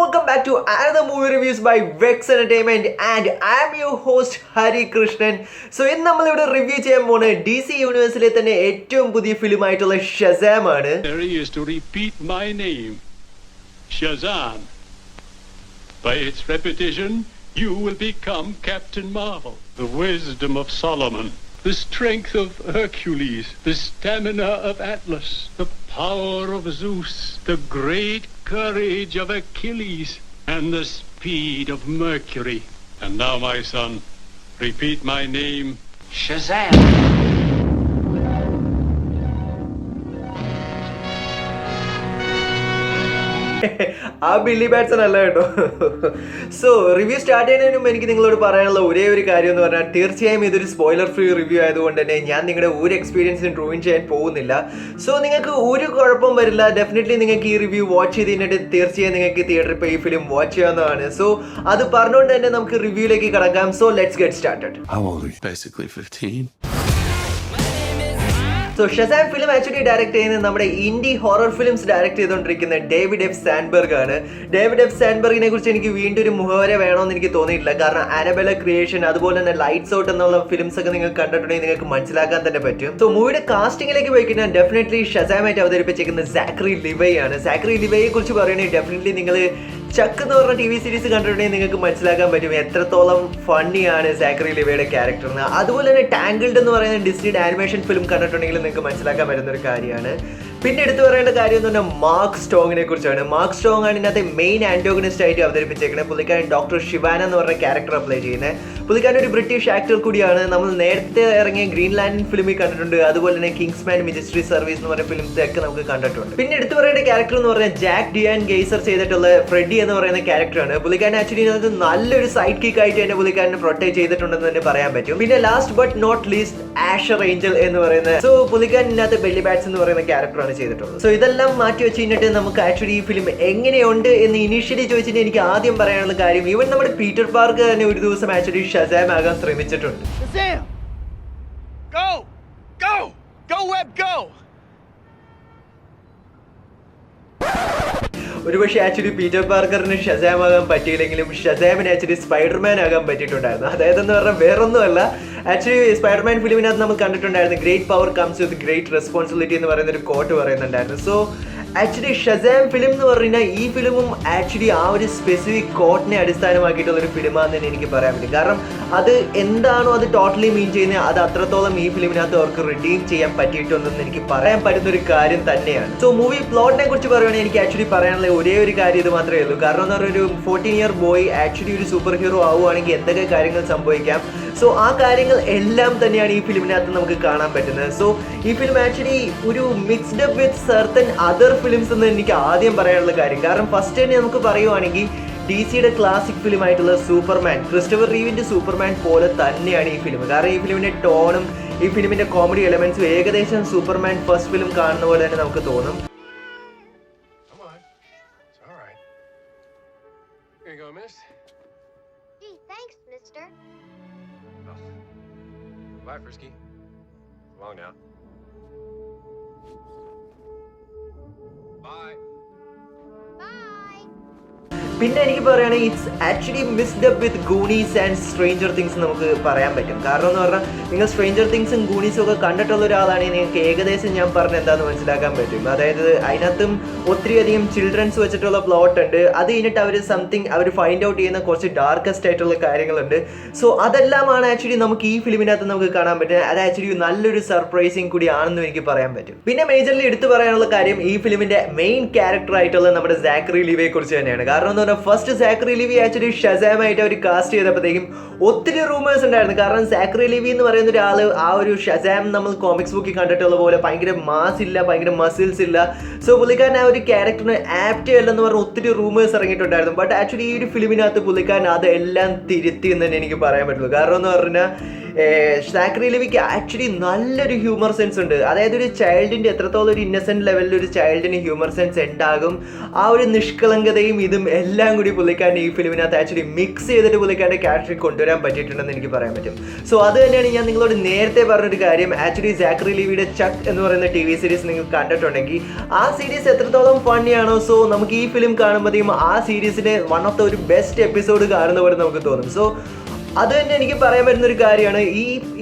welcome back to another movie reviews by Vex Entertainment and I am your host Hari Krishnan. So ഇന്ന് നമ്മൾ ഇവിടെ review ചെയ്യാൻ പോകുന്ന DC യൂണിവേഴ്സിലെ തന്നെ ഏറ്റവും പുതിയ ഫിലിം ആയിട്ടുള്ള ഷസാം ആണ്. Is to repeat my name, Shazam. By its repetition, you will become Captain Marvel. The wisdom of Solomon, the strength of Hercules, the stamina of Atlas, the power of Zeus, the great courage of Achilles, and the speed of Mercury. And now, my son, repeat my name, Shazam. ആ Billy Batson അല്ല കേട്ടോ. So review start ചെയ്യുന്നതിന് മുമ്പ് എനിക്ക് നിങ്ങളോട് പറയാനുള്ള ഒരേ ഒരു കാര്യം എന്ന് പറഞ്ഞാൽ തീർച്ചയായും ഇതൊരു സ്പോയിലർ ഫ്രീ റിവ്യൂ ആയതുകൊണ്ട് തന്നെ ഞാൻ നിങ്ങളുടെ ഒരു എക്സ്പീരിയൻസും റൂയിൻ ചെയ്യാൻ പോകുന്നില്ല. സോ നിങ്ങൾക്ക് ഒരു കുഴപ്പം വരില്ല. ഡെഫിനറ്റ്ലി നിങ്ങൾക്ക് ഈ റിവ്യൂ വാച്ച് ചെയ്ത് കഴിഞ്ഞിട്ട് തീർച്ചയായും നിങ്ങൾക്ക് തിയേറ്ററിൽ പോയി ഈ ഫിലിം വാച്ച് ചെയ്യാവുന്നതാണ്. സോ അത് പറഞ്ഞുകൊണ്ട് തന്നെ നമുക്ക് റിവ്യൂയിലേക്ക് കടക്കാം. So let's get started. Basically 15. So Shazam film actually direct ചെയ്യുന്നത് നമ്മുടെ ഇൻഡി ഹൊറർ ഫിലിംസ് ഡയറക്ട് ചെയ്തുകൊണ്ടിരിക്കുന്ന ഡേവിഡ് എഫ് സാൻഡ്ബർഗ് ആണ്. ഡേവിഡ് എഫ് സാൻഡ്ബർഗിനെ കുറിച്ച് എനിക്ക് വീണ്ടും ഒരു മുഖവര വേണമെന്ന് എനിക്ക് തോന്നിയിട്ടില്ല. കാരണം അനബെല ക്രിയേഷൻ അതുപോലെ തന്നെ ലൈറ്റ്സ് ഔട്ട് എന്നുള്ള ഫിലിംസ് ഒക്കെ നിങ്ങൾ കണ്ടിട്ടുണ്ടെങ്കിൽ നിങ്ങൾക്ക് മനസ്സിലാക്കാൻ തന്നെ പറ്റും. സോ മൂവിയുടെ കാസ്റ്റിംഗിലേക്ക് പോയി കഴിഞ്ഞാൽ ഡെഫിനറ്റ്ലി ഷസാമായിട്ട് അവതരിപ്പിച്ചിരിക്കുന്നത് സാക്രി ലിവൈ ആണ്. സാക്രി ലിവൈയെ കുറിച്ച് പറയുകയാണെങ്കിൽ ഡെഫിനറ്റ്ലി നിങ്ങൾ ചക്ക് എന്ന് പറഞ്ഞ TV സീരീസ് കണ്ടിട്ടുണ്ടെങ്കിൽ നിങ്ങൾക്ക് മനസ്സിലാക്കാൻ പറ്റും എത്രത്തോളം ഫണ്ണിയാണ് സാക്രി ലിവയുടെ ക്യാരക്ടറിന്. അതുപോലെ തന്നെ ടാങ്കിൾഡ് എന്ന് പറയുന്ന ഡിസ്നിയുടെ ആനിമേഷൻ ഫിലിം കണ്ടിട്ടുണ്ടെങ്കിൽ നിങ്ങൾക്ക് മനസ്സിലാക്കാൻ പറ്റുന്ന ഒരു കാര്യമാണ്. പിന്നെ എടുത്തു പറയേണ്ട കാര്യം എന്ന് പറഞ്ഞാൽ മാർക്ക് സ്ട്രോങ്ങിനെ കുറിച്ചാണ്. മാർക്ക് സ്ട്രോങ് ആണ് ഇതിനകത്ത് മെയിൻ ആന്റോഗണിസ്റ്റ് ആയിട്ട് അവതരിപ്പിച്ചേക്കുന്നത്. പുള്ളിക്കാരൻ ഡോക്ടർ ഷിവാന എന്ന് പറഞ്ഞ ക്യാരക്ടർ അപ്ലൈ ചെയ്യുന്നത്. പുള്ളിക്കാരൻ ഒരു ബ്രിട്ടീഷ് ആക്ടർ കൂടിയാണ്. നമ്മൾ നേരത്തെ ഇറങ്ങിയ ഗ്രീൻലാൻഡ് ഫിലിമിൽ കണ്ടിട്ടുണ്ട്. അതുപോലെ തന്നെ കിങ്സ്മാൻ മിനിസ്ട്രി സർവീസ് എന്ന് പറഞ്ഞ ഫിലിംസ് ഒക്കെ നമുക്ക് കണ്ടിട്ടുണ്ട്. പിന്നെ എടുത്തു പറയേണ്ട ക്യാരക്ടർ എന്ന് പറഞ്ഞാൽ ജാക്ക് ഡിയാൻ ഗെയ്സർ ചെയ്തിട്ടുള്ള ഫ്രെഡി എന്ന് പറയുന്ന ക്യാരക്ടറാണ്. പുള്ളിക്കാരൻ ആക്ച്വലി ഇതിനകത്ത് നല്ലൊരു സൈഡ് കിക്ക് ആയിട്ട് തന്നെ പുള്ളിക്കാരനെ പ്രൊട്ടക്ട് ചെയ്തിട്ടുണ്ടെന്ന് തന്നെ പറയാൻ പറ്റും. പിന്നെ last but not least Asher Angel എന്ന് പറയുന്ന സോ പുള്ളിക്കാരൻ ഇതിനകത്ത് ബെല്ലി ബാറ്റ്സ് എന്ന് പറയുന്ന ക്യാരക്ടറാണ് ചെയ്തിട്ടുള്ളത്. സോ ഇതെല്ലാം മാറ്റി വെച്ച് കഴിഞ്ഞിട്ട് നമുക്ക് ആക്ച്വലി ഈ ഫിലിം എങ്ങനെയുണ്ട് എന്ന് ഇനീഷ്യലി ചോദിച്ചിട്ട് എനിക്ക് ആദ്യം പറയാനുള്ള കാര്യം ഈവൻ നമ്മുടെ പീറ്റർ പാർക്ക് തന്നെ ഒരു ദിവസം ആക്ച്വലി ഷസാം ആകാൻ ശ്രമിച്ചിട്ടുണ്ട്. ഒരുപക്ഷെ ആക്ച്വലി പീറ്റർ പാർക്കറിന് ഷസാം ആകാൻ പറ്റിയില്ലെങ്കിലും ഷസാമിന് ആക്ച്വലി സ്പൈഡർമാൻ ആകാൻ പറ്റിയിട്ടുണ്ടായിരുന്നു. അതായത് എന്ന് പറഞ്ഞാൽ വേറൊന്നുമല്ല, ആക്ച്വലി സ്പൈഡർമാൻ ഫിലിമിനകത്ത് നമ്മൾ കണ്ടിട്ടുണ്ടായിരുന്നു great power comes with great responsibility എന്ന് പറയുന്ന ഒരു കോട്ട് പറയുന്നുണ്ടായിരുന്നു. സോ ആക്ച്വലി ഷസാം ഫിലിം എന്ന് പറഞ്ഞു കഴിഞ്ഞാൽ ഈ ഫിലിമും ആക്ച്വലി ആ ഒരു സ്പെസിഫിക് കോട്ടിനെ അടിസ്ഥാനമാക്കിയിട്ടുള്ള ഒരു ഫിലിമാണെന്ന് തന്നെ എനിക്ക് പറയാൻ പറ്റും. കാരണം അത് എന്താണോ അത് ടോട്ടലി മീൻ ചെയ്യുന്നത് അത് അത്രത്തോളം ഈ ഫിലിമിനകത്ത് അവർക്ക് റിഡീം ചെയ്യാൻ പറ്റിയിട്ടുണ്ടെന്ന് എനിക്ക് പറയാൻ പറ്റുന്ന ഒരു കാര്യം തന്നെയാണ്. സോ മൂവി പ്ലോട്ടിനെ കുറിച്ച് പറയുകയാണെങ്കിൽ എനിക്ക് ആക്ച്വലി പറയാനുള്ള ഒരേ ഒരു കാര്യം ഇത് മാത്രമേ ഉള്ളൂ. കാരണം എന്ന് പറഞ്ഞാൽ ഒരു 14-year ബോയ് ആക്ച്വലി ഒരു സൂപ്പർ ഹീറോ ആവുകയാണെങ്കിൽ എന്തൊക്കെ കാര്യങ്ങൾ സംഭവിക്കാം. സോ ആ കാര്യങ്ങൾ എല്ലാം തന്നെയാണ് ഈ ഫിലിമിനകത്ത് നമുക്ക് കാണാൻ പറ്റുന്നത്. സോ ഈ ഫിലിം ആക്ച്വലി ഒരു മിക്സ്ഡ് അപ്പ് വിത്ത് സർട്ടൻ അതർ ഫിലിംസ് എന്ന് എനിക്ക് ആദ്യം പറയാനുള്ള കാര്യം. കാരണം ഫസ്റ്റ് തന്നെ നമുക്ക് പറയുവാണെങ്കിൽ DC-യുടെ ക്ലാസിക് ഫിലിം ആയിട്ടുള്ള സൂപ്പർമാൻ, ക്രിസ്റ്റഫർ റീവിന്റെ സൂപ്പർമാൻ പോലെ തന്നെയാണ് ഈ ഫിലിം. കാരണം ഈ ഫിലിമിന്റെ ടോണും ഈ ഫിലിമിന്റെ കോമഡി എലമെന്റ്സും ഏകദേശം സൂപ്പർമാൻ ഫസ്റ്റ് ഫിലിം കാണുന്ന പോലെ തന്നെ നമുക്ക് തോന്നും. Bye, Frisky. Long now. Bye. പിന്നെ എനിക്ക് പറയുകയാണെങ്കിൽ it's actually mixed up with Goonies and Stranger Things നമുക്ക് പറയാൻ പറ്റും. കാരണം എന്ന് പറഞ്ഞാൽ നിങ്ങൾ സ്ട്രേഞ്ചർ തിങ്സും ഗൂണീസും ഒക്കെ കണ്ടിട്ടുള്ള ഒരാളാണെങ്കിൽ നിങ്ങൾക്ക് ഏകദേശം ഞാൻ പറഞ്ഞ എന്താണെന്ന് മനസ്സിലാക്കാൻ പറ്റും. അതായത് അതിനകത്തും ഒത്തിരിയധികം ചിൽഡ്രൻസ് വെച്ചിട്ടുള്ള പ്ലോട്ട് ഉണ്ട്. അത് കഴിഞ്ഞിട്ട് അവർ ഫൈൻഡ് ഔട്ട് ചെയ്യുന്ന കുറച്ച് ഡാർക്കസ്റ്റ് ആയിട്ടുള്ള കാര്യങ്ങളുണ്ട്. സോ അതെല്ലാമാണ് ആക്ച്വലി നമുക്ക് ഈ ഫിലിമിനകത്ത് നമുക്ക് കാണാൻ പറ്റും. അത് ആക്ച്വലി നല്ലൊരു സർപ്രൈസിങ് കൂടി ആണെന്നും എനിക്ക് പറയാൻ പറ്റും. പിന്നെ മേജർലി എടുത്തു പറയാനുള്ള കാര്യം ഈ ഫിലിമിന്റെ മെയിൻ ക്യാരക്ടർ ആയിട്ടുള്ള നമ്മുടെ സാക്രി ലിവയെ കുറിച്ച് തന്നെയാണ്. കാരണം ഫസ്റ്റ് സാക്രി ലിവി ആക്ച്വലി ഷസാം ആയിട്ട് അവർ കാസ്റ്റ് ചെയ്തപ്പോഴത്തേക്കും ഒത്തിരി റൂമേഴ്സ് ഉണ്ടായിരുന്നു. കാരണം സാക്രി ലിവി എന്ന് പറയുന്ന ഒരാൾ ആ ഒരു ഷസാം നമ്മൾ കോമിക്സ് ബുക്കിൽ കണ്ടിട്ടുള്ള പോലെ ഭയങ്കര മാസ് ഇല്ല, ഭയങ്കര മസിൽസ് ഇല്ല. സോ പുള്ളിക്കാരൻ ആ ഒരു ക്യാരക്ടറിന് ആപ്റ്റ് അല്ലെന്ന് പറഞ്ഞ് ഒത്തിരി റൂമേഴ്സ് ഇറങ്ങിയിട്ടുണ്ടായിരുന്നു. ബട്ട് ആക്ച്വലി ഈ ഒരു ഫിലിമിനകത്ത് പുള്ളിക്കാരൻ അതെല്ലാം തിരുത്തി എന്ന് തന്നെ എനിക്ക് പറയാൻ പറ്റുള്ളൂ. കാരണം എന്ന് പറഞ്ഞാൽ സാക്രി ലെവിക്ക് ആക്ച്വലി നല്ലൊരു ഹ്യൂമർ സെൻസ് ഉണ്ട്. അതായത് ഒരു ചൈൽഡിൻ്റെ എത്രത്തോളം ഒരു ഇന്നസെൻറ്റ് ലെവലിൽ ഒരു ചൈൽഡിന് ഹ്യൂമർ സെൻസ് ഉണ്ടാകും, ആ ഒരു നിഷ്കളങ്കതയും ഇതും എല്ലാം കൂടി പുള്ളിക്കാരൻ്റെ ഈ ഫിലിമിനകത്ത് ആക്ച്വലി മിക്സ് ചെയ്തിട്ട് പുള്ളിക്കാരൻ്റെ ക്യാരക്ടറിൽ കൊണ്ടുവരാൻ പറ്റിയിട്ടുണ്ടെന്ന് എനിക്ക് പറയാൻ പറ്റും. സോ അത് തന്നെയാണ് ഞാൻ നിങ്ങളോട് നേരത്തെ പറഞ്ഞൊരു കാര്യം. ആക്ച്വലി സാക്രി ലെവിയുടെ ചക്ക് എന്ന് പറയുന്ന TV സീരീസ് നിങ്ങൾ കണ്ടിട്ടുണ്ടെങ്കിൽ ആ സീരീസ് എത്രത്തോളം ഫണ്ണിയാണോ, സോ നമുക്ക് ഈ ഫിലിം കാണുമ്പോഴത്തേക്കും ആ സീരീസിലെ വൺ ഓഫ് ദ ഒരു ബെസ്റ്റ് എപ്പിസോഡ് കാണുന്ന പോലെ നമുക്ക് തോന്നും. സോ അത് തന്നെ എനിക്ക് പറയാൻ പറ്റുന്ന ഒരു കാര്യമാണ്.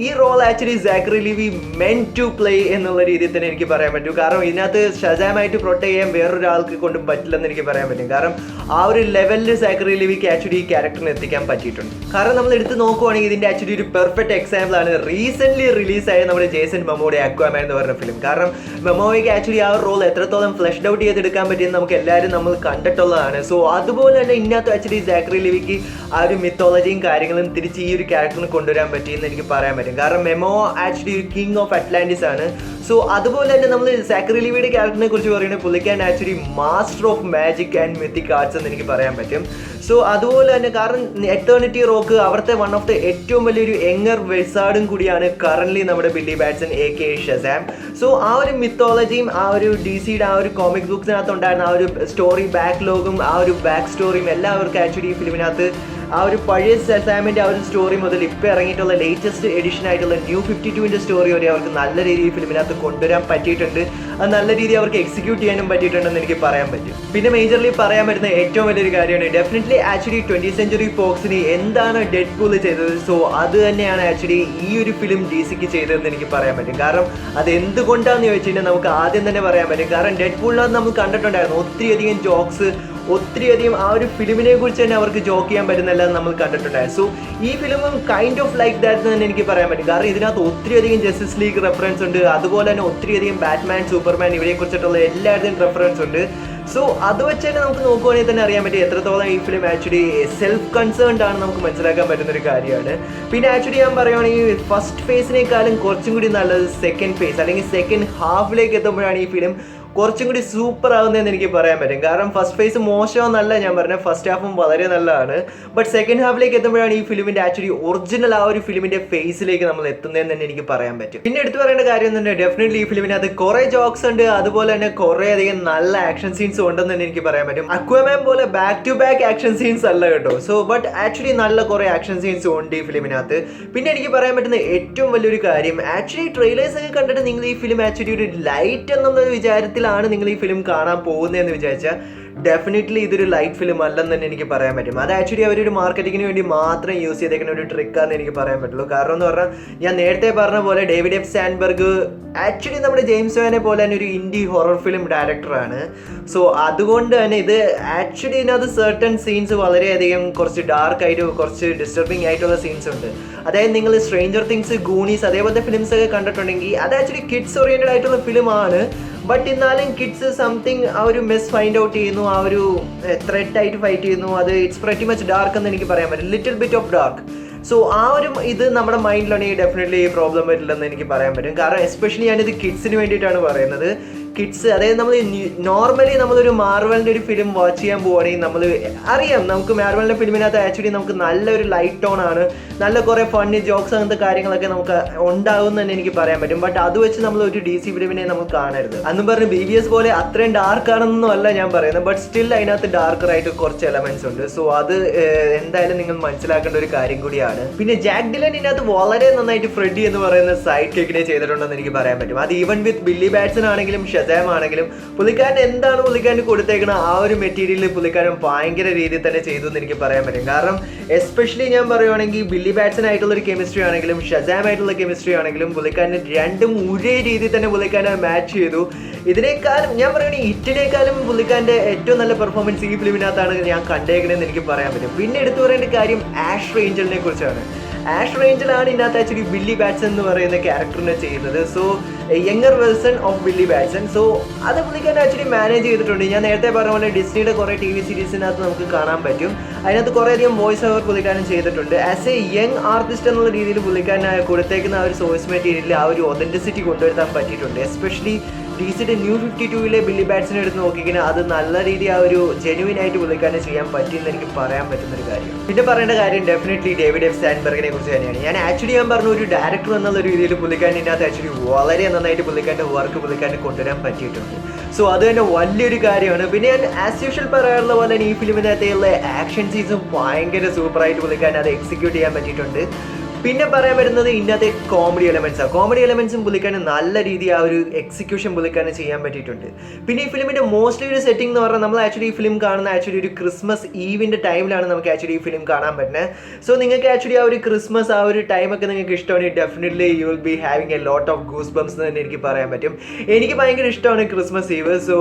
ഈ role actually Zachary Levi meant to play എന്നുള്ള രീതിയിൽ തന്നെ എനിക്ക് പറയാൻ പറ്റും. കാരണം ഇതിനകത്ത് ഷസാമായിട്ട് പ്രൊട്ടക്ട് ചെയ്യാൻ വേറൊരാൾക്ക് കൊണ്ടും പറ്റില്ലെന്ന് എനിക്ക് പറയാൻ പറ്റും. കാരണം ആ ഒരു ലെവലിൽ സാക്രി ലെവിക്ക് ആക്ച്വലി ഈ ക്യാരക്ടറിനെ എത്തിക്കാൻ പറ്റിയിട്ടുണ്ട്. കാരണം നമ്മൾ എടുത്ത് നോക്കുവാണെങ്കിൽ ഇതിൻ്റെ ആക്ച്വലി ഒരു പെർഫെക്റ്റ് എക്സാമ്പിൾ ആണ് റീസെൻ്റ്ലി റിലീസായ നമ്മുടെ ജേസൺ മൊമോയുടെ അക്വാമാൻ എന്ന് പറഞ്ഞ ഫിലിം. കാരണം മൊമോയ്ക്ക് ആക്ച്വലി ആ റോൾ എത്രത്തോളം ഫ്ലഷ്ഡ് ഔട്ട് ചെയ്തെടുക്കാൻ പറ്റിയെന്ന് നമുക്ക് എല്ലാവരും നമ്മൾ കണ്ടിട്ടുള്ളതാണ്. സോ അതുപോലെ തന്നെ ഇതിനകത്ത് ആക്ച്വലി സാക്രി ലെവിക്ക് ആ ഒരു മിത്തോളജിയും കാര്യങ്ങളും തിരിച്ച് ഈ ഒരു ക്യാരക്ടറിന് കൊണ്ടുവരാൻ പറ്റിയെന്ന് എനിക്ക് പറയാൻ പറ്റും. കാരണം മെമോ ആക്ച്വലി ഒരു കിങ് ഓഫ് അറ്റ്ലാന്റിസ് ആണ്. സോ അതുപോലെ തന്നെ നമ്മൾ സാക്രി ലെവിയുടെ ക്യാരക്ടറിനെ കുറിച്ച് പറയുന്നത് പുള്ളിക്കാൻ actually master of magic and mythic arts എന്ന് എനിക്ക് പറയാൻ പറ്റും. സോ അതുപോലെ തന്നെ കാരണം എറ്റേണിറ്റി റോക്ക് അവിടുത്തെ വൺ ഓഫ് ദ ഏറ്റവും വലിയൊരു യങ്ങർ വെസാർഡും കൂടിയാണ് കറന്റ്ലി നമ്മുടെ Billy Batson AKA Shazam. So ആ ഒരു മിത്തോളജിയും ആ ഒരു DCയുടെ ആ ഒരു കോമിക് ബുക്സിനകത്ത് ഉണ്ടായിരുന്ന ആ ഒരു സ്റ്റോറി ബാക്ക്ലോഗും ആ ഒരു ബാക്ക് സ്റ്റോറിയും എല്ലാവർക്കും ആക്ച്വലി ഈ ഫിലിമിനകത്ത് ആ ഒരു പഴയ ഷസാമിൻ്റെ ആ ഒരു സ്റ്റോറി മുതൽ ഇപ്പോൾ ഇറങ്ങിയിട്ടുള്ള ലേറ്റസ്റ്റ് എഡിഷൻ ആയിട്ടുള്ള ന്യൂ 52ൻ്റെ സ്റ്റോറി വരെ അവർക്ക് നല്ല രീതിയിൽ ഫിലിമിനകത്ത് കൊണ്ടുവരാൻ പറ്റിയിട്ടുണ്ട്. അത് നല്ല രീതിയിൽ അവർക്ക് എക്സിക്യൂട്ട് ചെയ്യാനും പറ്റിയിട്ടുണ്ടെന്ന് എനിക്ക് പറയാൻ പറ്റും. പിന്നെ മേജർലി പറയാൻ പറ്റുന്ന ഏറ്റവും വലിയൊരു കാര്യമാണ് ഡെഫിനറ്റ്ലി ആക്ച്വലി 20th സെഞ്ച്വറി ഫോക്സിന് എന്താണ് ഡെഡ്പൂൾ ചെയ്തത്, സോ അത് തന്നെയാണ് ആക്ച്വലി ഈ ഒരു ഫിലിം DCക്ക് ചെയ്തതെന്ന് എനിക്ക് പറയാൻ പറ്റും. കാരണം അത് എന്തുകൊണ്ടാണെന്ന് ചോദിച്ചു കഴിഞ്ഞാൽ നമുക്ക് ആദ്യം തന്നെ പറയാൻ പറ്റും. കാരണം ഡെഡ്പൂളിനകത്ത് നമ്മൾ കണ്ടിട്ടുണ്ടായിരുന്നു ഒത്തിരിയധികം ജോക്സ്, ഒത്തിരിയധികം ആ ഒരു ഫിലിമിനെ കുറിച്ച് തന്നെ അവർക്ക് ജോക്ക് ചെയ്യാൻ പറ്റുന്നതെല്ലാം നമ്മൾ കണ്ടിട്ടുണ്ടായിരുന്നു. സോ ഈ ഫിലിമും കൈൻഡ് ഓഫ് ലൈക്ക് ദാറ്റ് എന്ന് തന്നെ എനിക്ക് പറയാൻ പറ്റും. കാരണം ഇതിനകത്ത് ഒത്തിരിയധികം ജസ്റ്റിസ് ലീഗ് റെഫറൻസ് ഉണ്ട്, അതുപോലെ തന്നെ ഒത്തിരിയധികം ബാറ്റ്മാൻ, സൂപ്പർമാൻ ഇവരെ കുറിച്ചിട്ടുള്ള എല്ലാവരുടെയും റെഫറൻസ് ഉണ്ട്. സോ അത് വെച്ച് തന്നെ നമുക്ക് നോക്കുവാണെങ്കിൽ തന്നെ അറിയാൻ പറ്റും എത്രത്തോളം ഈ ഫിലിം ആക്ച്വലി സെൽഫ് കൺസേൺഡ് ആണ് നമുക്ക് മനസ്സിലാക്കാൻ പറ്റുന്നൊരു കാര്യമാണ്. പിന്നെ ആക്ച്വലി ഞാൻ പറയുകയാണെങ്കിൽ ഫസ്റ്റ് ഫേസിനേക്കാളും കുറച്ചും കൂടി നല്ലത് സെക്കൻഡ് ഫേസ് അല്ലെങ്കിൽ സെക്കൻഡ് ഹാഫിലേക്ക് എത്തുമ്പോഴാണ് ഈ ഫിലിം കുറച്ചും കൂടി സൂപ്പർ ആവുന്നതെന്ന് എനിക്ക് പറയാൻ പറ്റും. കാരണം ഫസ്റ്റ് ഫേസ് മോശമെന്നല്ല ഞാൻ പറഞ്ഞത്, ഫസ്റ്റ് ഹാഫും വളരെ നല്ലതാണ്. ബട്ട് സെക്കൻഡ് ഹാഫിലേക്ക് എത്തുമ്പോഴാണ് ഈ ഫിലിമിൻ്റെ ആക്ച്വലി ഒറിജിനൽ ആ ഒരു ഫിലിമിൻ്റെ ഫേസിലേക്ക് നമ്മൾ എത്തുന്നതെന്ന് തന്നെ എനിക്ക് പറയാൻ പറ്റും. പിന്നെ എടുത്തു പറയേണ്ട കാര്യം എന്ന് പറഞ്ഞാൽ ഡെഫിനറ്റ്ലി ഈ ഫിലിമിനകത്ത് കുറേ ജോക്സ് ഉണ്ട്, അതുപോലെ തന്നെ കുറേ അധികം നല്ല ആക്ഷൻ സീൻസ് ഉണ്ടെന്ന് തന്നെ എനിക്ക് പറയാൻ പറ്റും. അക്വാമാൻ പോലെ back to back action scenes അല്ല കേട്ടോ. സോ ബട്ട് ആക്ച്വലി നല്ല കുറേ ആക്ഷൻ സീൻസ് ഉണ്ട് ഈ ഫിലിമിനകത്ത്. പിന്നെ എനിക്ക് പറയാൻ പറ്റുന്ന ഏറ്റവും വലിയൊരു കാര്യം ആക്ച്വലി ട്രെയിലേഴ്സ് ഒക്കെ കണ്ടിട്ട് നിങ്ങൾ ഈ ഫിലിം ആക്ച്വലി ഒരു ലൈറ്റ് എന്നുള്ള വിചാരത്തിൽ ആണ് നിങ്ങൾ ഈ ഫിലിം കാണാൻ പോകുന്നതെന്ന് വിചാരിച്ചാൽ ഡെഫിനറ്റ്ലി ഇതൊരു ലൈറ്റ് ഫിലിം അല്ലെന്ന് തന്നെ എനിക്ക് പറയാൻ പറ്റും. അത് ആക്ച്വലി അവരൊരു മാർക്കറ്റിങ്ങിന് വേണ്ടി മാത്രം യൂസ് ചെയ്തേക്കുന്ന ഒരു ട്രിക്കാന്ന് എനിക്ക് പറയാൻ പറ്റുള്ളൂ. കാരണം എന്ന് പറഞ്ഞാൽ ഞാൻ നേരത്തെ പറഞ്ഞ പോലെ ഡേവിഡ് എഫ് സാൻഡ്ബർഗ് ആക്ച്വലി നമ്മുടെ ജെയിംസ് വാനെ പോലെ തന്നെ ഒരു ഇൻഡി ഹൊറർ ഫിലിം ഡയറക്ടറാണ്. സോ അതുകൊണ്ട് തന്നെ ഇത് ആക്ച്വലി ഇതിനകത്ത് സർട്ടൺ സീൻസ് വളരെയധികം കുറച്ച് ഡാർക്കായിട്ട് കുറച്ച് ഡിസ്റ്റർബിങ് ആയിട്ടുള്ള സീൻസ് ഉണ്ട്. അതായത് നിങ്ങൾ സ്ട്രേഞ്ചർ തിങ്സ്, ഗൂണീസ് അതേപോലത്തെ ഫിലിംസ് ഒക്കെ കണ്ടിട്ടുണ്ടെങ്കിൽ അത് ആക്ച്വലി കിഡ്സ് ഓറിയൻറ്റഡ് ആയിട്ടുള്ള ഫിലിമാണ്. ബട്ട് എന്നാലും കിഡ്സ് സംതിങ് ആ ഒരു മെസ് ഫൈൻഡ് ഔട്ട് ചെയ്യുന്നു, ആ ഒരു ത്രെറ്റ് ആയിട്ട് ഫൈറ്റ് ചെയ്യുന്നു. അത് ഇറ്റ്സ് പ്രെറ്റി മച്ച് ഡാർക്ക് എന്ന് എനിക്ക് പറയാൻ പറ്റും, little bit of dark. So ആ ഒരു ഇത് നമ്മുടെ മൈൻഡിലാണെങ്കിൽ ഡെഫിനറ്റ്ലി പ്രോബ്ലം വരില്ലെന്ന് എനിക്ക് പറയാൻ പറ്റും. കാരണം എസ്പെഷ്യലി ഞാനിത് കിഡ്സിന് വേണ്ടിയിട്ടാണ് പറയുന്നത്. കിഡ്സ് അതായത് നമ്മൾ നോർമലി നമ്മളൊരു മാർവലിൻ്റെ ഒരു ഫിലിം വാച്ച് ചെയ്യാൻ പോവുകയാണെങ്കിൽ നമ്മൾ അറിയാം നമുക്ക് മാർവലിൻ്റെ ഫിലിമിനകത്ത് ആക്ച്വലി നമുക്ക് നല്ലൊരു ലൈറ്റ് ടോൺ ആണ്, നല്ല കുറേ ഫണ്ണി ജോക്സ് അങ്ങനത്തെ കാര്യങ്ങളൊക്കെ നമുക്ക് ഉണ്ടാകും എന്ന് തന്നെ എനിക്ക് പറയാൻ പറ്റും. ബട്ട് അത് വെച്ച് നമ്മൾ ഒരു DC ഫിലിമിനെ നമ്മൾ കാണരുത്. അന്നും പറഞ്ഞ് BBS പോലെ അത്രയും ഡാർക്ക് ആണെന്നൊന്നും അല്ല ഞാൻ പറയുന്നത്. ബട്ട് സ്റ്റിൽ അതിനകത്ത് ഡാർക്കറായിട്ട് കുറച്ച് എലമെന്റ്സ് ഉണ്ട്. സോ അത് എന്തായാലും നിങ്ങൾ മനസ്സിലാക്കേണ്ട ഒരു കാര്യം കൂടിയാണ്. പിന്നെ ജാക്ക് ഡിലൻ ഇതിനകത്ത് വളരെ നന്നായിട്ട് ഫ്രെഡി എന്ന് പറയുന്ന സൈഡ് കിക്കിനെ ചെയ്തിട്ടുണ്ടെന്ന് എനിക്ക് പറയാൻ പറ്റും. അത് ഈവൻ വിത്ത് ബില്ലി ബാറ്റ്സൺ ആണെങ്കിലും ആണെങ്കിലും പുള്ളിക്കാരൻ എന്താണ് പുള്ളിക്കാരൻ കൊടുത്തേക്കണ ആ ഒരു മെറ്റീരിയൽ പുള്ളിക്കാരൻ ഭയങ്കര രീതിയിൽ തന്നെ ചെയ്തു എന്ന് എനിക്ക് പറയാൻ പറ്റും. കാരണം എസ്പെഷ്യലി ഞാൻ പറയുവാണെങ്കിൽ ബില്ലി ബാറ്റ്സൺ ആയിട്ടുള്ള ഒരു കെമിസ്ട്രി ആണെങ്കിലും ഷസാം ആയിട്ടുള്ള കെമിസ്ട്രി ആണെങ്കിലും പുള്ളിക്കാരൻ രണ്ടും ഒരേ രീതിയിൽ തന്നെ പുള്ളിക്കാരൻ മാച്ച് ചെയ്തു. ഇതിനേക്കാളും ഞാൻ പറയുകയാണെങ്കിൽ ഇറ്റിനേക്കാളും പുള്ളിക്കാരൻ്റെ ഏറ്റവും നല്ല പെർഫോമൻസ് ഈ ഫിലിമിനകത്താണ് ഞാൻ കണ്ടേക്കണമെന്ന് എനിക്ക് പറയാൻ പറ്റും. പിന്നെ എടുത്തു പറയേണ്ട കാര്യം ആഷ് റേഞ്ചലിനെ കുറിച്ചാണ്. ആഷ് റേഞ്ചലാണ് ഇതിനകത്ത് ആക്ച്വലി ബില്ലി ബാറ്റ്സൺ എന്ന് പറയുന്ന ക്യാരക്ടറിനെ ചെയ്യുന്നത്. So younger version of Billy Batson. So അത് പുള്ളിക്കാരൻ ആക്ച്വലി മാനേജ് ചെയ്തിട്ടുണ്ട്. ഞാൻ നേരത്തെ പറഞ്ഞ പോലെ ഡിസ്നിയുടെ കുറേ TV സീരീസിനകത്ത് നമുക്ക് കാണാൻ പറ്റും. അതിനകത്ത് കുറേയധികം വോയിസ് ഓവർ പുള്ളിക്കാരൻ ചെയ്തിട്ടുണ്ട്. ആസ് എ യങ് ആർട്ടിസ്റ്റ് എന്നുള്ള രീതിയിൽ പുള്ളിക്കാരൻ കൊടുത്തേക്കുന്ന ആ ഒരു സോഴ്സ് മെറ്റീരിയലിൽ ആ ഒരു ഒതൻറ്റിസിറ്റി കൊണ്ടുവരുത്താൻ പറ്റിയിട്ടുണ്ട്. എസ്പെഷ്യലി ഡിസിയുടെ ന്യൂ 52 ബില്ലി ബാറ്റ്സിനെ എടുത്ത് നോക്കിക്കഴിഞ്ഞാൽ അത് നല്ല രീതി ആ ഒരു ജെനുവിൻ ആയിട്ട് പുള്ളിക്കാരനെ ചെയ്യാൻ പറ്റിയെന്ന് എനിക്ക് പറയാൻ പറ്റുന്ന ഒരു കാര്യം. പിന്നെ പറയേണ്ട കാര്യം ഡെഫിനറ്റ്ലി ഡേവിഡ് എഫ് സാൻഡ്ബർഗിനെ കുറിച്ച് തന്നെയാണ്. ഞാൻ ആക്ച്വലി ഞാൻ പറഞ്ഞ ഒരു ഡയറക്ടർ എന്നുള്ള രീതിയിൽ പുള്ളിക്കാരൻ്റെ ഇതിനകത്ത് ആക്ച്വലി വളരെ നന്നായിട്ട് പുള്ളിക്കാരൻ്റെ വർക്ക് പുള്ളിക്കാരനെ കൊണ്ടുവരാൻ പറ്റിയിട്ടുണ്ട്. സോ അത് തന്നെ വലിയൊരു കാര്യമാണ്. പിന്നെ ഞാൻ ആസ് യൂഷ്വൽ പറയാറുള്ള പോലെ തന്നെ ഈ ഫിലിമിനകത്തുള്ള ആക്ഷൻ സീൻസും ഭയങ്കര സൂപ്പറായിട്ട് പുള്ളിക്കാരൻ അത് എക്സിക്യൂട്ട് ചെയ്യാൻ പറ്റിയിട്ടുണ്ട്. പിന്നെ പറയാൻ വരുന്നത് ഇതിനകത്തെ കോമഡി എലമെൻറ്റ്സാണ്. കോമഡി എലമെൻറ്റ്സും പുള്ളിക്കാരന് നല്ല രീതിയിൽ ആ ഒരു എക്സിക്യൂഷൻ പുള്ളിക്കാരന് ചെയ്യാൻ പറ്റിയിട്ടുണ്ട്. പിന്നെ ഈ ഫിലിമിൻ്റെ മോസ്റ്റ്ലി ഒരു സെറ്റിംഗ് എന്ന് പറഞ്ഞാൽ നമ്മൾ ആക്ച്വലി ഈ ഫിലിം കാണുന്ന ആക്ച്വലി ഒരു ക്രിസ്മസ് ഈവിൻ്റെ ടൈമിലാണ് നമുക്ക് ആക്ച്വലി ഈ ഫിലിം കാണാൻ പറ്റുന്നത്. സോ നിങ്ങൾക്ക് ആക്ച്വലി ആ ഒരു ക്രിസ്മസ് ആ ഒരു ടൈമൊക്കെ നിങ്ങൾക്ക് ഇഷ്ടമാണ്, definitely you will be having a lot of goose bumps എന്ന് തന്നെ എനിക്ക് പറയാൻ പറ്റും. എനിക്ക് ഭയങ്കര ഇഷ്ടമാണ് ക്രിസ്മസ് ഈവ്. സോ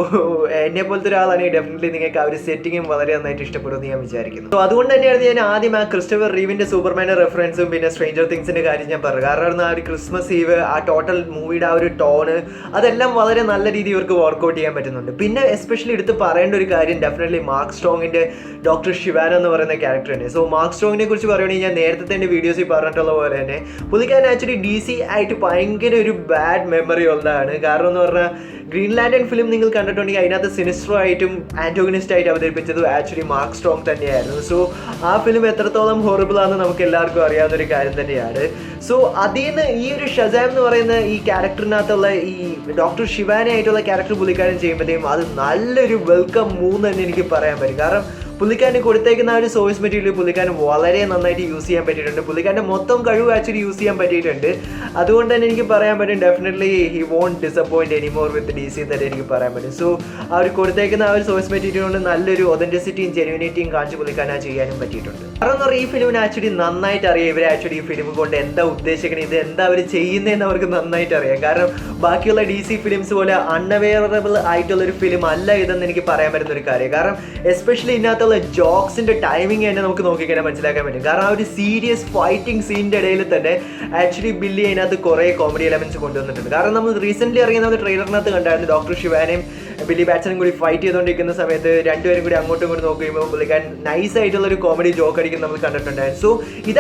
എന്നെ പോലത്തെ ഒരാളാണെങ്കിൽ ഡെഫിനറ്റ്ലി നിങ്ങൾക്ക് ആ ഒരു സെറ്റിങ്ങും വളരെ നന്നായിട്ട് ഇഷ്ടപ്പെടുമെന്ന് ഞാൻ വിചാരിക്കുന്നു. സോ അതുകൊണ്ട് തന്നെയാണ് ഞാൻ ആദ്യം ആ ക്രിസ്റ്റഫർ റീവിൻ്റെ സൂപ്പർമാൻ്റെ റെഫറൻസും പിന്നെ സ്ട്രേഞ്ചർ തിങ്സിന്റെ കാര്യം ഞാൻ പറഞ്ഞു. കാരണം ആ ഒരു ക്രിസ്മസ് ഈവ് ആ ടോട്ടൽ മൂവിയുടെ ആ ഒരു ടോണ് അതെല്ലാം വളരെ നല്ല രീതിയിൽ ഇവർക്ക് വർക്ക്ഔട്ട് ചെയ്യാൻ പറ്റുന്നുണ്ട്. പിന്നെ എസ്പെഷ്യലി എടുത്ത് പറയേണ്ട ഒരു കാര്യം ഡെഫിനറ്റ്ലി മാർക്ക് സ്ട്രോങ്ങിന്റെ ഡോക്ടർ ശിവാന എന്ന് പറയുന്ന ക്യാരക്ടറിനെ. സോ മാർക്ക് സ്ട്രോങ്ങിനെ കുറിച്ച് പറയുകയാണെങ്കിൽ ഞാൻ നേരത്തെ തന്നെ വീഡിയോസിൽ പറഞ്ഞിട്ടുള്ള പോലെ തന്നെ പുള്ളിക്കാരൻ ആക്ച്വലി DC ആയിട്ട് ഭയങ്കര ഒരു ബാഡ് മെമ്മറി ഉള്ളതാണ്. കാരണം എന്ന് പറഞ്ഞാൽ ഗ്രീൻ ലാൻഡൻ ഫിലിം നിങ്ങൾ കണ്ടിട്ടുണ്ടെങ്കിൽ അതിനകത്ത് സിനിസ്റ്റർ ആയിട്ടും ആന്റോഗനിസ്റ്റ് ആയിട്ട് അവതരിപ്പിച്ചത് ആക്ച്വലി മാർക്ക് സ്ട്രോങ് തന്നെയായിരുന്നു. സോ ആ ഫിലിം എത്രത്തോളം ഹൊറിബിൾ ആണെന്ന് നമുക്ക് എല്ലാവർക്കും അറിയാവുന്നൊരു കാര്യം തന്നെയാണ്. സോ അതിൽ നിന്ന് ഈ ഒരു ഷസാം എന്ന് പറയുന്ന ഈ ക്യാരക്ടറിനകത്തുള്ള ഈ ഡോക്ടർ ശിവാന ആയിട്ടുള്ള ക്യാരക്ടർ പുള്ളിക്കാരൻ ചെയ്യുമ്പോഴത്തേക്കും അത് നല്ലൊരു വെൽക്കം മൂവ് തന്നെ എനിക്ക് പറയാൻ പറ്റും. കാരണം പുള്ളിക്കാരന് കൊടുത്തേക്കുന്ന ആ ഒരു സോഴ്സ് മെറ്റീരിയൽ പുള്ളിക്കാരൻ വളരെ നന്നായിട്ട് യൂസ് ചെയ്യാൻ പറ്റിയിട്ടുണ്ട്. പുള്ളിക്കാരൻ്റെ മൊത്തം കഴിവ് ആക്ച്വലി യൂസ് ചെയ്യാൻ പറ്റിയിട്ടുണ്ട്. അതുകൊണ്ട് തന്നെ എനിക്ക് പറയാൻ പറ്റും definitely he won't disappoint anymore with DC തന്നെ എനിക്ക് പറയാൻ പറ്റും. സോ ആ ഒരു കൊടുത്തേക്കുന്ന ആ ഒരു സോഴ്സ് മെറ്റീരിയൽ കൊണ്ട് നല്ലൊരു ഒതൻറ്റിസിറ്റിയും ജെനുവിനിറ്റിയും കാണിച്ച് പുള്ളിക്കാരൻ ചെയ്യാനും പറ്റിയിട്ടുണ്ട്. കാരണം എന്ന് പറഞ്ഞാൽ ഈ ഫിലിമിന് ആക്ച്വലി നന്നായിട്ട് അറിയാം ഇവർ ആക്ച്വലി ഈ ഫിലിം കൊണ്ട് എന്താ ഉദ്ദേശിക്കുന്നത്, ഇത് എന്താ അവർ ചെയ്യുന്നതെന്ന് അവർക്ക് നന്നായിട്ട് അറിയാം. കാരണം ബാക്കിയുള്ള DC ഫിലിംസ് പോലെ അൺഅവെയറബിൾ ആയിട്ടുള്ളൊരു ഫിലിം അല്ല ഇതെന്ന് എനിക്ക് പറയാൻ പറ്റുന്ന ഒരു കാര്യം. കാരണം എസ്പെഷ്യലി ഇതിനകത്ത് ജോക്സിന്റെ ടൈമിംഗ് തന്നെ നമുക്ക് നോക്കിക്കഴിഞ്ഞാൽ മനസ്സിലാക്കാൻ പറ്റും. കാരണം ആ ഒരു സീരിയസ് ഫൈറ്റിംഗ് സീനിന്റെ ഇടയിൽ തന്നെ ആക്ച്വലി ബില്ലി അതിനകത്ത് കുറേ കോമഡി എലമെന്റ്സ് കൊണ്ടുവന്നിട്ടുണ്ട്. കാരണം നമ്മൾ റീസെന്റ് ഇറങ്ങിയ ഒരു ട്രെയിലറിനകത്ത് കണ്ടായിരുന്നു ഡോക്ടർ ശിവാനയും ബില്ലി ബാറ്റ്സനും കൂടി ഫൈറ്റ് ചെയ്തുകൊണ്ടിരിക്കുന്ന സമയത്ത് രണ്ടുപേരും കൂടി അങ്ങോട്ടും ഇങ്ങോട്ടും നോക്കുമ്പോൾ പുള്ളിക്കാരൻ നൈസ് ആയിട്ടുള്ള ഒരു കോമഡി ജോക്ക് അടിക്കുന്നത് നമ്മൾ കണ്ടിട്ടുണ്ടായിരുന്നു. സോ ഇത്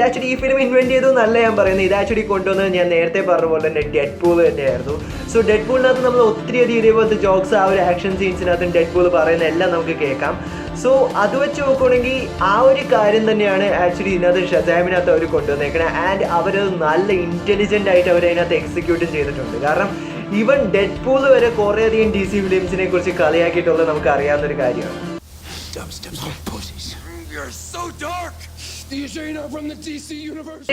ആക്ച്വലി ഈ ഫിലിം ഇൻവെന്റ് ചെയ്തു എന്നല്ല ഞാൻ പറയുന്നത്. ഇത് ആക്ച്വലി കൊണ്ടുവന്നത് ഞാൻ നേരത്തെ പറഞ്ഞ പോലെ തന്നെ ഡെഡ് പൂൾ തന്നെയായിരുന്നു. സോ ഡെഡ് പൂളിനകത്ത് നമ്മൾ ഒത്തിരി അധികം ഇതേപോലത്തെ ജോക്സ് ആ ഒരു ആക്ഷൻ സീൻസിനകത്തും ഡെഡ് പൂൾ പറയുന്ന എല്ലാം നമുക്ക് കേൾക്കാം. സോ അത് വെച്ച് നോക്കുകയാണെങ്കിൽ ആ ഒരു കാര്യം തന്നെയാണ് ആക്ച്വലി ഇതിനകത്ത് ഷസാമിനകത്ത് അവർ കൊണ്ടുവന്നേക്കുന്നത്. ആൻഡ് അവർ നല്ല ഇൻ്റലിജൻ്റ് ആയിട്ട് അവർ അതിനകത്ത് എക്സിക്യൂട്ടും ചെയ്തിട്ടുണ്ട്. കാരണം ഈവൻ ഡെഡ് പൂൾ വരെ കുറേയധികം DC ഫിലിംസിനെ കുറിച്ച് കളിയാക്കിയിട്ടുള്ളത് നമുക്ക് അറിയാവുന്നൊരു കാര്യമാണ്.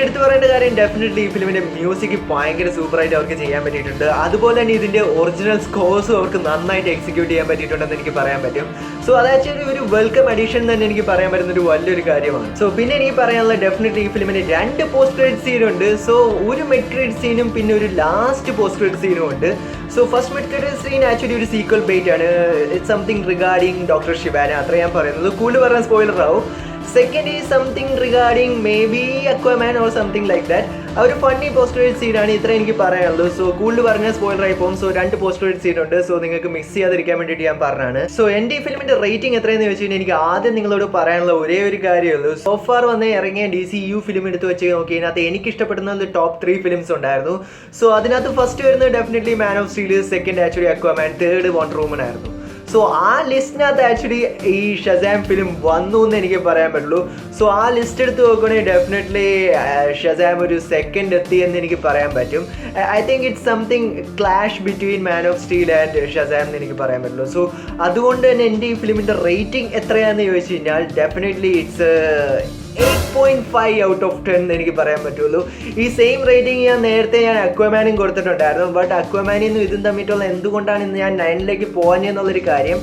എടുത്തു പറയേണ്ട കാര്യം ഡെഫിനറ്റ്ലി ഈ ഫിലിമിന്റെ മ്യൂസിക് ഭയങ്കര സൂപ്പറായിട്ട് അവർക്ക് ചെയ്യാൻ പറ്റിയിട്ടുണ്ട്. അതുപോലെ തന്നെ ഇതിന്റെ ഒറിജിനൽ സ്കോഴ്സും അവർക്ക് നന്നായിട്ട് എക്സിക്യൂട്ട് ചെയ്യാൻ പറ്റിയിട്ടുണ്ടെന്ന് എനിക്ക് പറയാൻ പറ്റും. സോ അത് ആക്ച്വലി ഒരു വെൽക്കം അഡീഷൻ തന്നെ എനിക്ക് പറയാൻ പറ്റുന്ന ഒരു വലിയൊരു കാര്യമാണ്. സോ പിന്നെ എനിക്ക് പറയാനുള്ള ഡെഫിനറ്റ്ലി ഈ ഫിലിമിന് 2 പോസ്റ്റ് ക്രെഡിറ്റ് സീനുണ്ട്. സോ ഒരു മിഡ് ക്രെഡിറ്റ് സീനും പിന്നെ ഒരു ലാസ്റ്റ് പോസ്റ്റ് ക്രെഡിറ്റ് സീനും ഉണ്ട്. So first mid credit scene actually ഒരു സീക്വൽ ബേറ്റ് ആണ്. It's something regarding doctor Sivana, അത്ര ഞാൻ പറയുന്നത്. കൂടുതൽ പറഞ്ഞാൽ സ്പോയിലർ ആവും. Second is something regarding maybe Aquaman or something like that. ആ ഒരു ഫണ്ണി പോസ്റ്റ് ക്രെഡിറ്റ് സീനാണ്. ഇത്ര എനിക്ക് പറയാനുള്ളൂ. സോ കൂടുതൽ പറഞ്ഞാൽ സ്പോയിലർ ആയി പോകും. സോ 2 പോസ്റ്റ് ക്രെഡിറ്റ് സീൻ ഉണ്ട്. സോ നിങ്ങൾക്ക് മിസ് ചെയ്യാതിരിക്കാൻ വേണ്ടിയിട്ട് ഞാൻ പറഞ്ഞാണ്. സോ എൻ്റെ ഈ ഫിലിമിന്റെ റേറ്റിംഗ് എത്രയെന്ന് ചോദിച്ചു കഴിഞ്ഞാൽ എനിക്ക് ആദ്യം നിങ്ങളോട് പറയാനുള്ള ഒരേ ഒരു കാര്യമുള്ളൂ. സോഫാർ വന്ന് ഇറങ്ങിയ DCU ഫിലിം എടുത്ത് വെച്ച് നോക്കി അതിനകത്ത് എനിക്ക് ഇഷ്ടപ്പെടുന്ന ടോപ്പ് 3 ഫിലിംസ് ഉണ്ടായിരുന്നു. സോ അതിനകത്ത് ഫസ്റ്റ് വരുന്നത് definitely Man of Steel, second actually Aquaman, third Wonder Woman ആയിരുന്നു. സോ ആ ലിസ്റ്റിനകത്ത് ആക്ച്വലി ഈ ഷസാം ഫിലിം വന്നു എന്ന് എനിക്ക് പറയാൻ പറ്റുള്ളൂ. സോ ആ ലിസ്റ്റ് എടുത്ത് നോക്കുകയാണെങ്കിൽ ഡെഫിനറ്റ്ലി ഷസാം ഒരു സെക്കൻഡ് എത്തി എന്ന് എനിക്ക് പറയാൻ പറ്റും. I think it's something clash between man of steel and Shazam എന്ന് എനിക്ക് പറയാൻ പറ്റുള്ളൂ. സോ അതുകൊണ്ട് തന്നെ എൻ്റെ ഈ ഫിലിമിൻ്റെ റേറ്റിംഗ് എത്രയാണെന്ന് ചോദിച്ചു കഴിഞ്ഞാൽ ഡെഫിനറ്റ്ലി ഇറ്റ്സ് 8.5 ഔട്ട് ഓഫ് 10 എനിക്ക് പറയാൻ പറ്റുള്ളൂ. ഈ സെയിം റേറ്റിംഗ് ഞാൻ അക്വാമാനും കൊടുത്തിട്ടുണ്ടായിരുന്നു. ബട്ട് അക്വാമാനിന്നും ഇതും തമ്മിട്ടുള്ള എന്തുകൊണ്ടാണ് ഇന്ന് ഞാൻ 9ലേക്ക് പോകാനെന്നുള്ളൊരു കാര്യം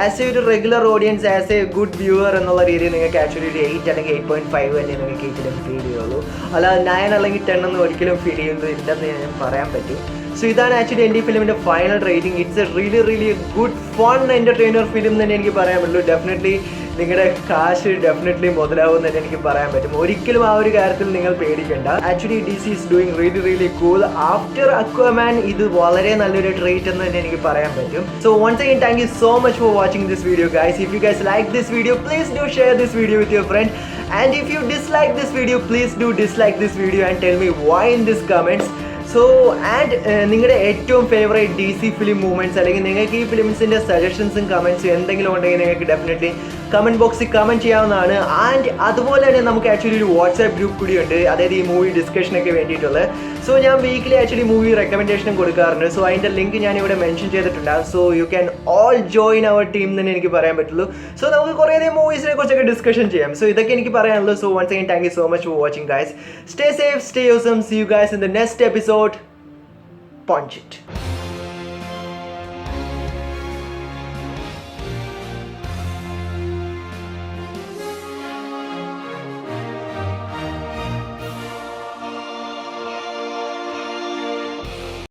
ആസ് എ ഒരു regular audience, as A good viewer എന്നുള്ള രീതിയിൽ നിങ്ങൾക്ക് ആക്ച്വലി ഒരു 8 അല്ലെങ്കിൽ 8.5 തന്നെ നിങ്ങൾക്ക് ഈ ഫിലിം ഫീൽ ചെയ്യുള്ളൂ. അല്ലാതെ 9 അല്ലെങ്കിൽ 10 ഒന്നും ഒരിക്കലും ഫീൽ ചെയ്യുന്നില്ലെന്ന് ഞാൻ പറയാൻ പറ്റും. സോ ഇതാണ് ആക്ച്വലി എൻ്റെ ഈ ഫിലിമിൻ്റെ final rating. It's a really good fun entertainer film തന്നെ എനിക്ക് പറയാൻ പറ്റുള്ളൂ. ഡെഫിനറ്റ്ലി നിങ്ങളുടെ കാശ് ഡെഫിനറ്റ്ലി മുതലാവും തന്നെ എനിക്ക് പറയാൻ പറ്റും. ഒരിക്കലും ആ ഒരു കാര്യത്തിൽ നിങ്ങൾ പേടിക്കേണ്ട. Actually DC is doing really cool. After Aquaman ഇത് വളരെ നല്ലൊരു ട്രീറ്റ് എന്ന് തന്നെ എനിക്ക് പറയാൻ പറ്റും. So once again thank you so much for watching this video guys. If you guys like this video please do share this video with your friend. And if you dislike this video, please do dislike this video and tell me why in this comments. So so and നിങ്ങളുടെ ഏറ്റവും favourite DC film movements അല്ലെങ്കിൽ നിങ്ങൾക്ക് ഈ ഫിലിംസിൻ്റെ സജഷൻസും കമൻസും എന്തെങ്കിലും ഉണ്ടെങ്കിൽ നിങ്ങൾക്ക് definitely comment ബോക്സിൽ കമൻറ്റ് ചെയ്യാവുന്നതാണ്. ആൻഡ് അതുപോലെ തന്നെ നമുക്ക് ആക്ച്വലി ഒരു വാട്സാപ്പ് ഗ്രൂപ്പ് കൂടിയുണ്ട്, അതായത് ഈ മൂവി ഡിസ്കഷനൊക്കെ വേണ്ടിയിട്ടുള്ളത്. സോ ഞാൻ വീക്കിലി ആക്ച്വലി മൂവി റെക്കമെൻഡേഷനും കൊടുക്കാറുണ്ട്. സോ അതിൻ്റെ ലിങ്ക് ഞാൻ ഇവിടെ മെൻഷൻ ചെയ്തിട്ടുണ്ടാകും. So you can all join our team എന്ന് എനിക്ക് പറയാൻ പറ്റുള്ളൂ. സോ നമുക്ക് കുറേയധികം മൂവീസിനെ കുറിച്ചൊക്കെ ഡിസ്കഷൻ ചെയ്യാം. സോ ഇതൊക്കെ എനിക്ക് പറയാനുള്ളൂ. So once again thank you so much for watching guys. Stay safe, stay awesome. See you guys in the next episode. Punch it.